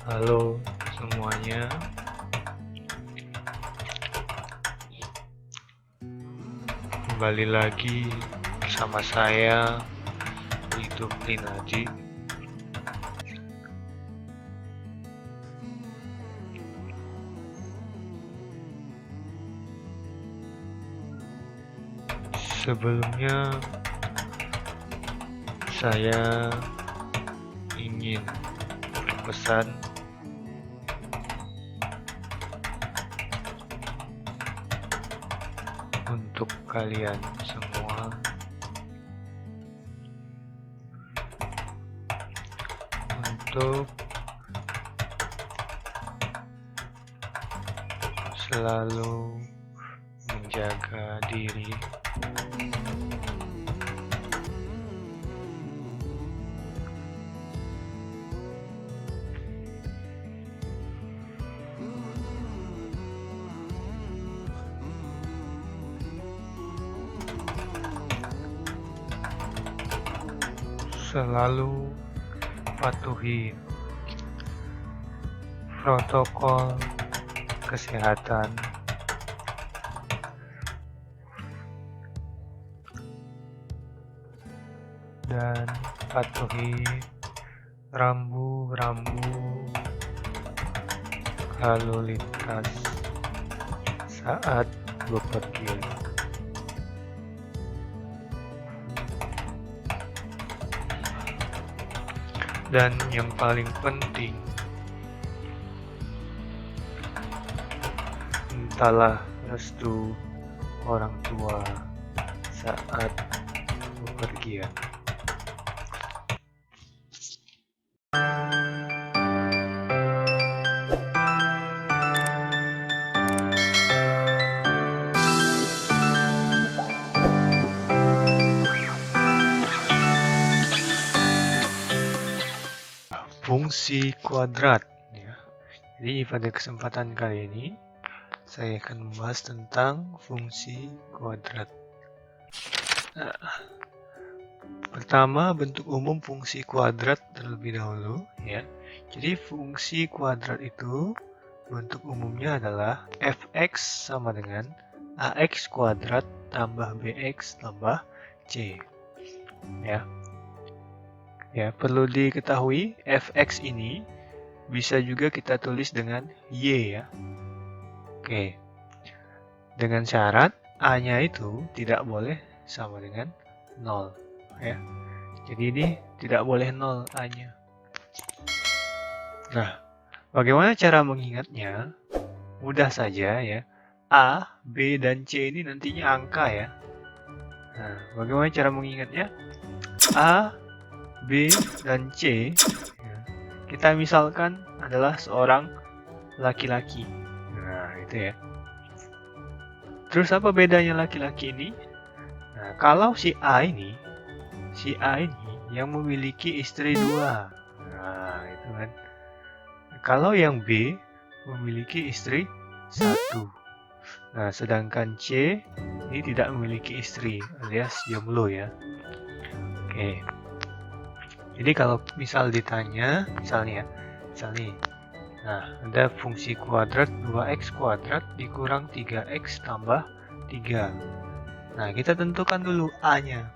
Halo semuanya, kembali lagi bersama saya Hidup Linaji. Sebelumnya saya ingin berpesan untuk kalian semua untuk selalu menjaga diri, selalu patuhi protokol kesehatan, dan patuhi rambu-rambu lalu lintas saat bepergian. Dan yang paling penting, mintalah restu orang tua saat bepergian. Fungsi kuadrat ya. Jadi pada kesempatan kali ini saya akan membahas tentang fungsi kuadrat. Nah, pertama, bentuk umum fungsi kuadrat terlebih dahulu ya. Jadi fungsi kuadrat itu bentuk umumnya adalah fx sama dengan ax kuadrat tambah bx tambah c. Ya, perlu diketahui fx ini bisa juga kita tulis dengan y ya. Oke. Dengan syarat a-nya itu tidak boleh sama dengan 0 ya. Jadi ini tidak boleh 0 a-nya. Nah, bagaimana cara mengingatnya? Mudah saja ya. A, B, dan C ini nantinya angka ya. Nah, bagaimana cara mengingatnya? A, B, dan C ya, kita misalkan adalah seorang laki-laki. Nah, itu ya. Terus apa bedanya laki-laki ini? Nah, kalau si A ini yang memiliki istri 2. Nah, itu kan. Kalau yang B memiliki istri 1. Nah, sedangkan C ini tidak memiliki istri alias jomblo ya. Oke. Jadi kalau misal ditanya, misalnya, nah ada fungsi kuadrat 2x kuadrat dikurang 3x tambah 3. Nah, kita tentukan dulu A-nya.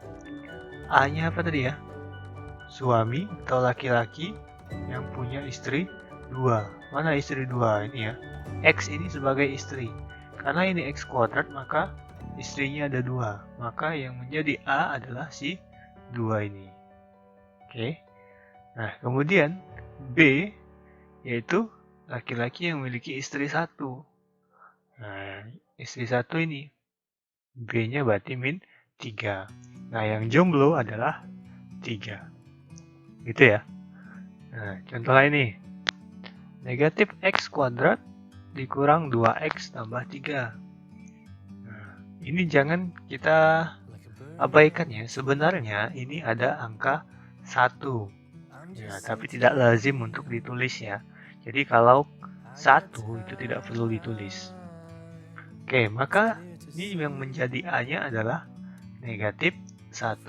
A-nya apa tadi ya? Suami atau laki-laki yang punya istri 2. Mana istri 2 ini ya? X ini sebagai istri. Karena ini x kuadrat, maka istrinya ada 2. Maka yang menjadi A adalah si 2 ini. Oke. Nah, kemudian B yaitu laki-laki yang memiliki istri 1. Nah, istri 1 ini B-nya berarti min 3. Nah, yang jomblo adalah 3. Gitu ya. Nah, contoh lain nih. Negatif x kuadrat dikurang 2x tambah 3. Nah, ini jangan kita abaikan ya. Sebenarnya ini ada angka 1. Ya, tapi tidak lazim untuk ditulis ya. Jadi kalau 1 itu tidak perlu ditulis. Oke, maka ini yang menjadi A-nya adalah negatif 1.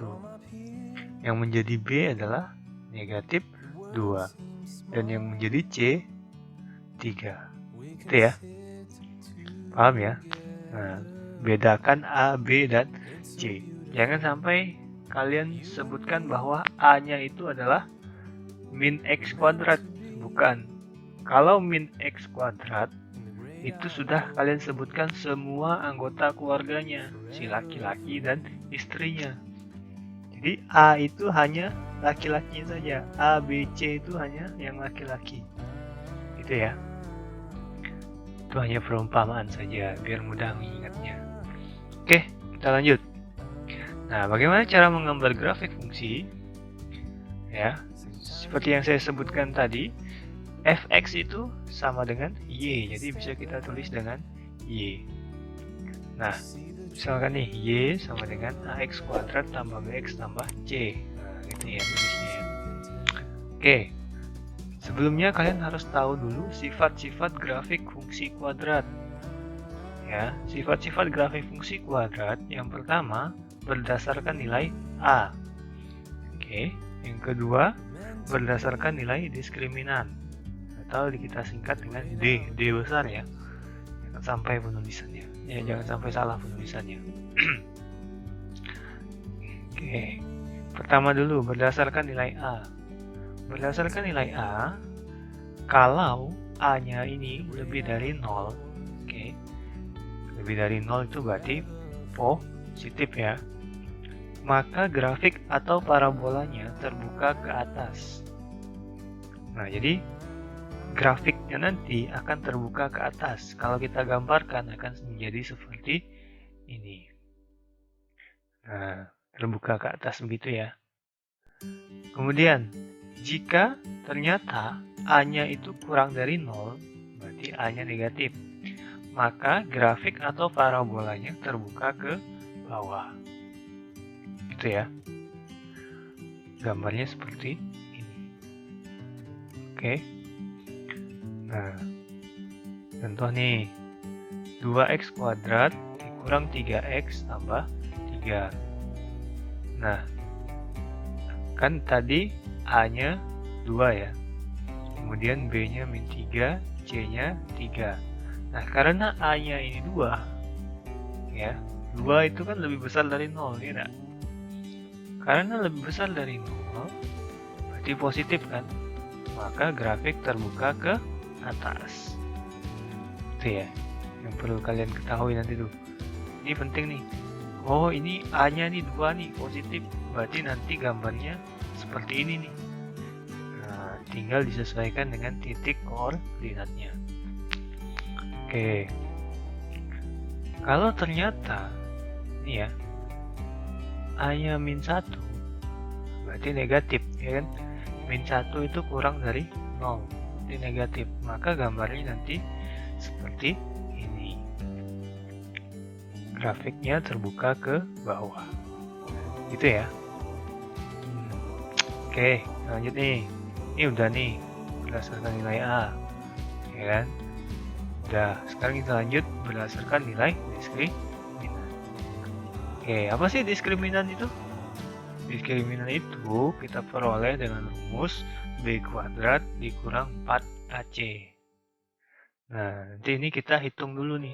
Yang menjadi B adalah negatif 2. dan yang menjadi C 3. Itu ya. Paham ya? Nah, bedakan A, B, dan C. Jangan sampai kalian sebutkan bahwa A-nya itu adalah min X kuadrat. Bukan. Kalau min X kuadrat, itu sudah kalian sebutkan semua anggota keluarganya, si laki-laki dan istrinya. Jadi A itu hanya laki-laki saja, A, B, C itu hanya yang laki-laki. Gitu ya. Itu hanya perumpamaan saja, biar mudah mengingatnya. Oke, kita lanjut. Nah, bagaimana cara menggambar grafik fungsi? Ya, seperti yang saya sebutkan tadi, fx itu sama dengan y, jadi bisa kita tulis dengan y. Nah, misalkan nih, y sama dengan ax kuadrat tambah bx tambah c. Nah, gitu ya tulisnya ya. Oke, sebelumnya kalian harus tahu dulu sifat-sifat grafik fungsi kuadrat. Ya, sifat-sifat grafik fungsi kuadrat yang pertama berdasarkan nilai a. Oke, yang kedua berdasarkan nilai diskriminan atau kita singkat dengan D besar ya. Jangan sampai penulisannya. Ya, jangan sampai salah penulisannya. Oke. Pertama dulu berdasarkan nilai A. Berdasarkan nilai A, kalau A-nya ini lebih dari 0, oke. Lebih dari 0 itu berarti positif ya. Maka grafik atau parabolanya terbuka ke atas. Nah, jadi grafiknya nanti akan terbuka ke atas. Kalau kita gambarkan akan menjadi seperti ini. Nah, terbuka ke atas begitu ya. Kemudian, jika ternyata A-nya itu kurang dari 0, berarti A-nya negatif. Maka grafik atau parabolanya terbuka ke bawah. Gitu ya. Gambarnya seperti ini. Oke. Nah, contoh nih, 2x kuadrat dikurang 3x tambah 3. Nah, kan tadi A-nya 2 ya. Kemudian B-nya min 3, C-nya 3. Nah, karena A-nya ini 2, ya, 2 itu kan lebih besar dari 0, ya enggak? Karena lebih besar dari 0, berarti positif kan? Maka grafik terbuka ke atas. Itu ya, yang perlu kalian ketahui nanti tuh. Ini penting nih. Oh, ini A-nya nih 2 nih, positif. Berarti nanti gambarnya seperti ini nih. Nah, tinggal disesuaikan dengan titik koordinatnya. Oke. Kalau ternyata ini ya, A-nya min 1, berarti negatif, ya kan? Min 1 itu kurang dari 0, berarti negatif. Maka gambarnya nanti seperti ini. Grafiknya terbuka ke bawah. Gitu ya. Oke, lanjut nih. Ini udah nih, berdasarkan nilai A. Ya kan? Udah, sekarang kita lanjut berdasarkan nilai diskriminan. Oke, apa sih diskriminan itu? Diskriminan itu kita peroleh dengan rumus B kuadrat dikurang 4AC. Nah, nanti ini kita hitung dulu nih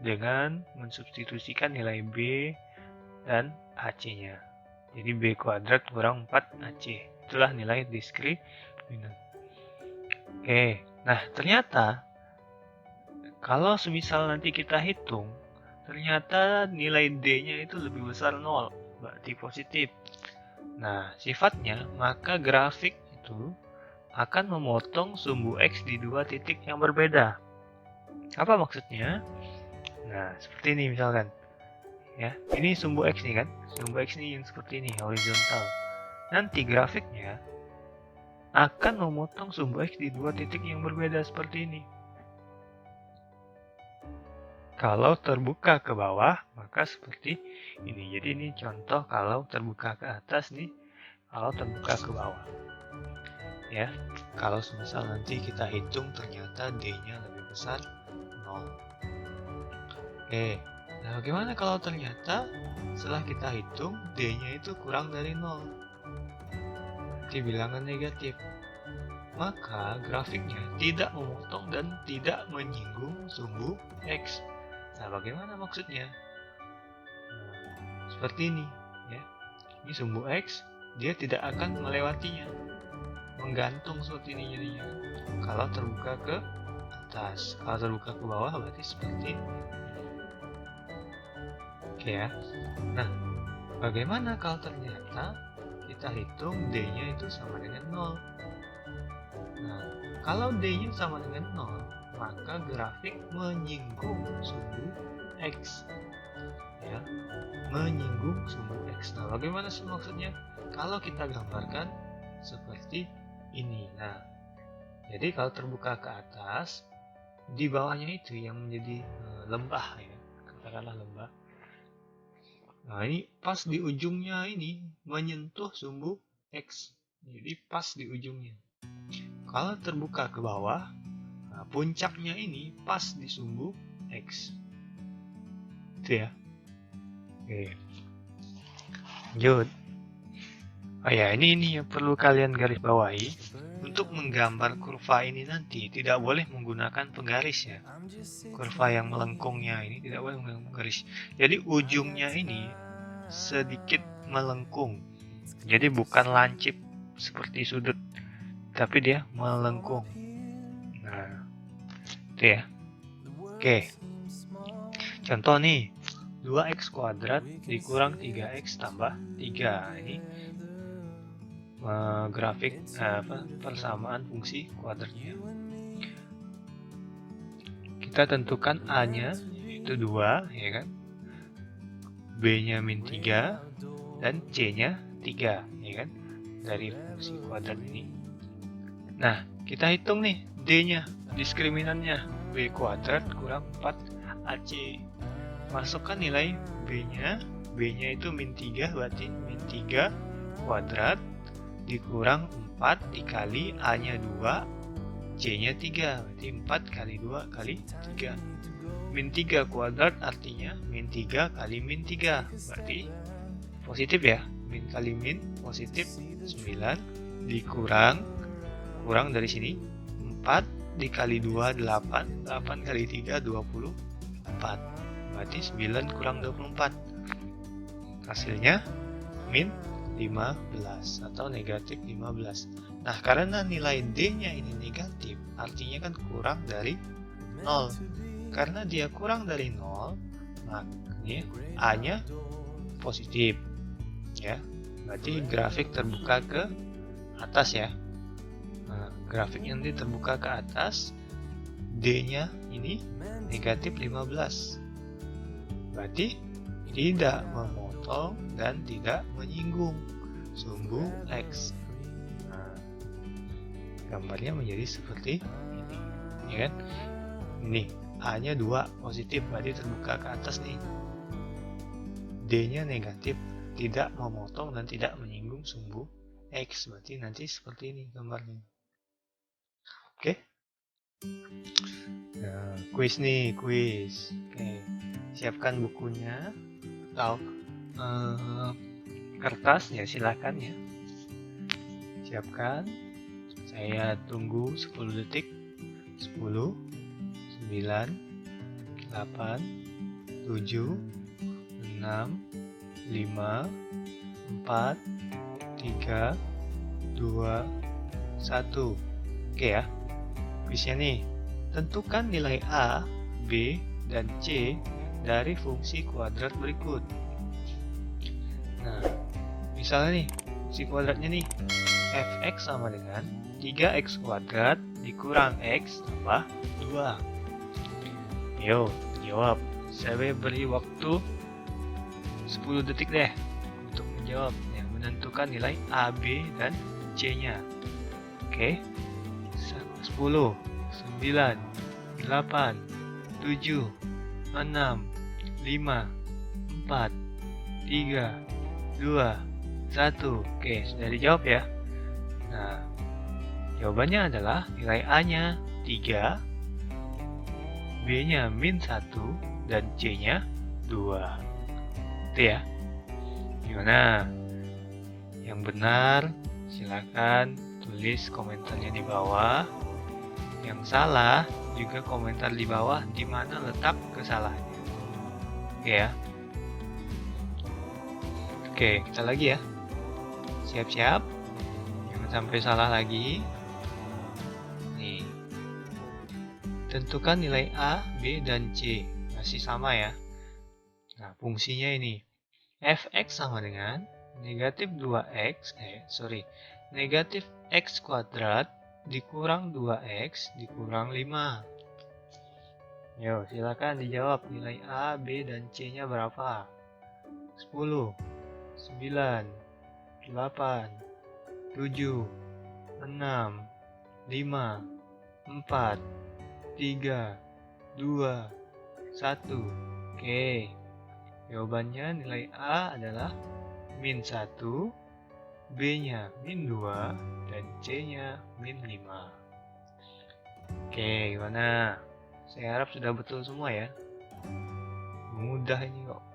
dengan mensubstitusikan nilai B dan AC-nya. Jadi B kuadrat kurang 4AC. Itulah nilai diskriminan. Oke, nah ternyata kalau semisal nanti kita hitung, ternyata nilai D-nya itu lebih besar 0, berarti positif. Nah, sifatnya, maka grafik itu akan memotong sumbu X di dua titik yang berbeda. Apa maksudnya? Nah, seperti ini misalkan. Ya, ini sumbu X nih kan? Sumbu X ini yang seperti ini, horizontal. Nanti grafiknya akan memotong sumbu X di dua titik yang berbeda seperti ini. Kalau terbuka ke bawah, maka seperti ini. Jadi ini contoh kalau terbuka ke atas nih, kalau terbuka ke bawah. Ya, kalau semisal nanti kita hitung ternyata D-nya lebih besar 0. Oke, nah bagaimana kalau ternyata setelah kita hitung D-nya itu kurang dari 0? Berarti bilangan negatif. maka grafiknya tidak memotong dan tidak menyinggung sumbu X. Nah, bagaimana maksudnya? Seperti ini, ya. Ini sumbu X, dia tidak akan melewatinya, menggantung seperti ini jadinya. Kalau terbuka ke atas, kalau terbuka ke bawah berarti seperti ini. Oke ya. Nah, bagaimana kalau ternyata kita hitung D-nya itu sama dengan 0? Nah, kalau D-nya sama dengan 0, maka grafik menyinggung sumbu X. Ya, menyinggung sumbu X. Nah, bagaimana sih maksudnya? Kalau kita gambarkan seperti ini. Nah, jadi kalau terbuka ke atas, di bawahnya itu yang menjadi lembah ya, katakanlah lembah. Nah, ini pas di ujungnya ini menyentuh sumbu X. Jadi pas di ujungnya. Kalau terbuka ke bawah, nah, puncaknya ini pas di sumbu X. Itu ya. Oke. Lanjut. Oh ya, ini yang perlu kalian garis bawahi. Untuk menggambar kurva ini nanti tidak boleh menggunakan penggaris ya. Kurva yang melengkungnya ini tidak boleh menggunakan penggaris. Jadi ujungnya ini sedikit melengkung. Jadi bukan lancip seperti sudut, tapi dia melengkung. Nah, itu ya. Oke. Contoh nih, 2x kuadrat dikurang 3x tambah 3. Ini grafik persamaan fungsi kuadratnya. Kita tentukan A-nya itu 2, ya kan? B-nya min 3 dan C-nya 3, ya kan? Dari fungsi kuadrat ini. Nah, kita hitung nih D-nya, diskriminannya B kuadrat kurang 4AC. Masukkan nilai B-nya itu min 3, berarti min 3 kuadrat dikurang 4 dikali A-nya 2, C-nya 3, berarti 4 kali 2 kali 3. Min 3 kuadrat artinya min 3 kali min 3, berarti positif ya. Min kali min positif 9 dikurang dari sini 4 dikali 2 8, 8 kali 3 24, berarti 9 kurang 24, hasilnya min 15 atau negatif 15. Nah, karena nilai D-nya ini negatif, artinya kan kurang dari 0. Karena dia kurang dari 0, makanya A-nya positif. Ya, berarti grafik terbuka ke atas ya. Nah, grafik yang terbuka ke atas, D-nya ini negatif 15. Berarti tidak memotong dan tidak menyinggung sumbu X. Nah, gambarnya menjadi seperti ini, ya kan? Ini A-nya 2 positif, berarti terbuka ke atas nih. D-nya negatif, tidak memotong dan tidak menyinggung sumbu X, berarti nanti seperti ini gambarnya. Oke? Nah, kuis nih, kuis. Oke, siapkan bukunya atau kertas ya, silakan ya. Siapkan. Saya tunggu 10 detik. 10, 9, 8, 7, 6, 5, 4, 3, 2, 1. Oke ya. Kuisnya nih. Tentukan nilai A, B, dan C dari fungsi kuadrat berikut. Nah, misalnya nih, fungsi kuadratnya nih, fx sama dengan 3x kuadrat dikurang x tambah 2. Yo, jawab. Saya beri waktu 10 detik deh untuk menjawab, ya, menentukan nilai A, B, dan C-nya. Oke, 10, 9, 8, 7, 6, 5, 4, 3, 2, 1. Oke, sudah dijawab ya. Nah, jawabannya adalah nilai A-nya 3, B-nya min 1, dan C-nya 2. Itu ya. Gimana? Yang benar silakan tulis komentarnya di bawah. Yang salah juga komentar di bawah di mana letak kesalahannya. Oke ya. Oke, kita lagi ya. Siap-siap. Jangan sampai salah lagi. Nih. Tentukan nilai A, B, dan C. Masih sama ya. Nah, fungsinya ini. Fx sama dengan negatif 2x, negatif x kuadrat dikurang 2x dikurang 5. Yo, silakan dijawab nilai A, B, dan C-nya berapa? 10, 9, 8, 7, 6, 5, 4, 3, 2, 1. Oke. Jawabannya nilai A adalah min 1, B-nya min 2, dan C-nya min 5. Oke, gimana? Saya harap sudah betul semua ya. Mudah ini kok.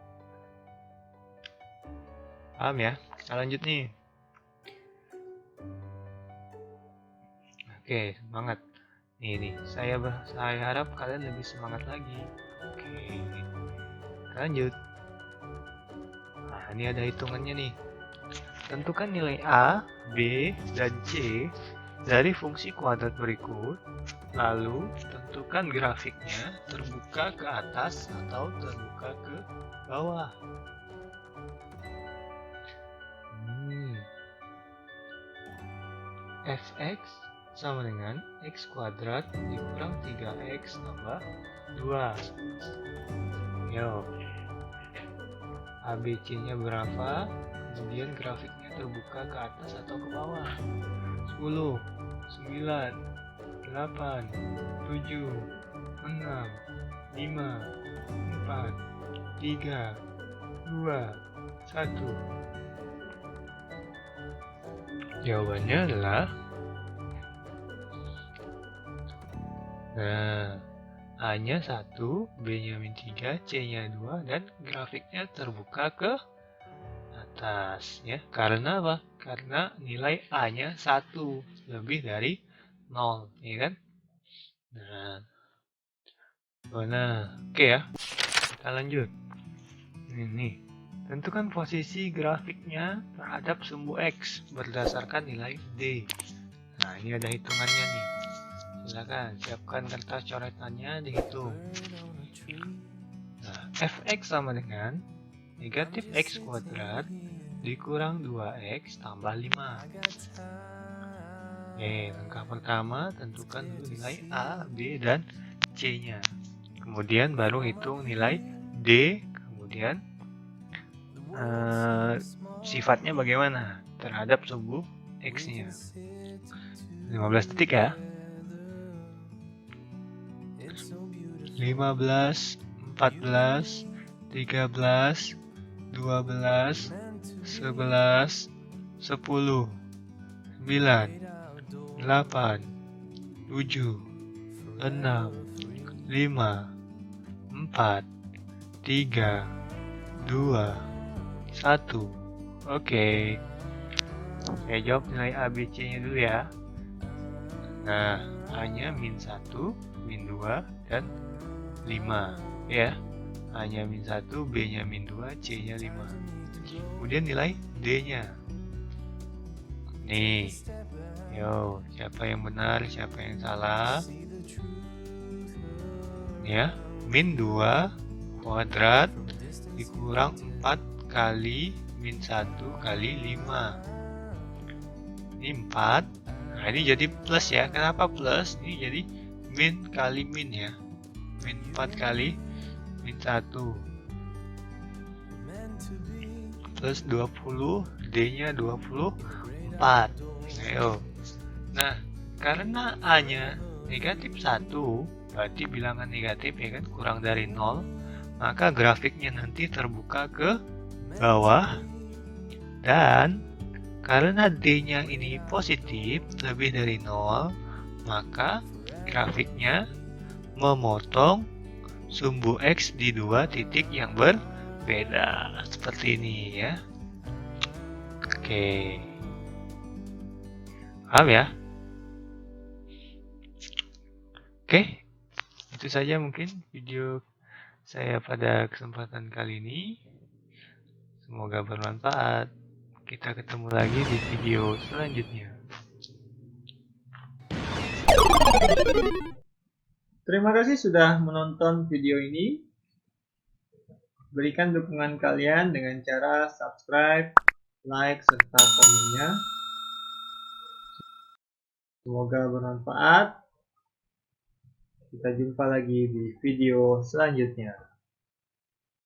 Paham ya? Kita lanjut nih. Oke, semangat. Nih, saya harap kalian lebih semangat lagi. Oke, kita lanjut. Nah, ini ada hitungannya nih. Tentukan nilai A, B, dan C dari fungsi kuadrat berikut. Lalu, tentukan grafiknya terbuka ke atas atau terbuka ke bawah. Fx sama dengan x kuadrat dikurang 3x tambah 2. Yo. ABC-nya berapa? Kemudian grafiknya terbuka ke atas atau ke bawah. 10, 9, 8, 7, 6, 5, 4, 3, 2, 1. Jawabannya adalah A-nya 1, B-nya min 3, C-nya 2, dan grafiknya terbuka ke atas ya. Karena apa? Karena nilai A-nya 1 lebih dari 0, ya kan? Nah, oke ya. Kita lanjut. Ini. Tentukan posisi grafiknya terhadap sumbu X berdasarkan nilai D. Nah, ini ada hitungannya nih. Silakan siapkan kertas coretannya, dihitung. Nah, Fx sama dengan negatif x kuadrat dikurang 2x tambah 5. Oke, langkah pertama tentukan dulu nilai A, B, dan C-nya. Kemudian baru hitung nilai D, kemudian sifatnya bagaimana terhadap sumbu X-nya. 15 detik ya. 15, 14, 13, 12, 11, 10, 9, 8, 7, 6, 5, 4, 3, 2, 1. Oke. Saya jawab nilai ABC-nya dulu ya. Nah, A-nya min 1, min 2, dan 5 ya. A-nya min 1, B-nya min 2, C-nya 5. Kemudian nilai D-nya. Nih. Yo, siapa yang benar, siapa yang salah? Ya, min 2 kuadrat dikurang 4 kali min 1 kali 5. Ini 4. Nah, ini jadi plus ya. Kenapa plus? Ini jadi min kali min ya. Min 4 kali min 1. Plus 20, D-nya 24. Ayo. Nah, karena A-nya negatif 1, berarti bilangan negatif ya kan, kurang dari 0, maka grafiknya nanti terbuka ke bawah. Dan karena D-nya ini positif, lebih dari 0, maka grafiknya memotong sumbu X di 2 titik yang berbeda. Seperti ini ya. Oke. Paham ya? Oke, itu saja mungkin video saya pada kesempatan kali ini. Semoga bermanfaat. Kita ketemu lagi di video selanjutnya. Terima kasih sudah menonton video ini. Berikan dukungan kalian dengan cara subscribe, like, serta komennya. Semoga bermanfaat. Kita jumpa lagi di video selanjutnya.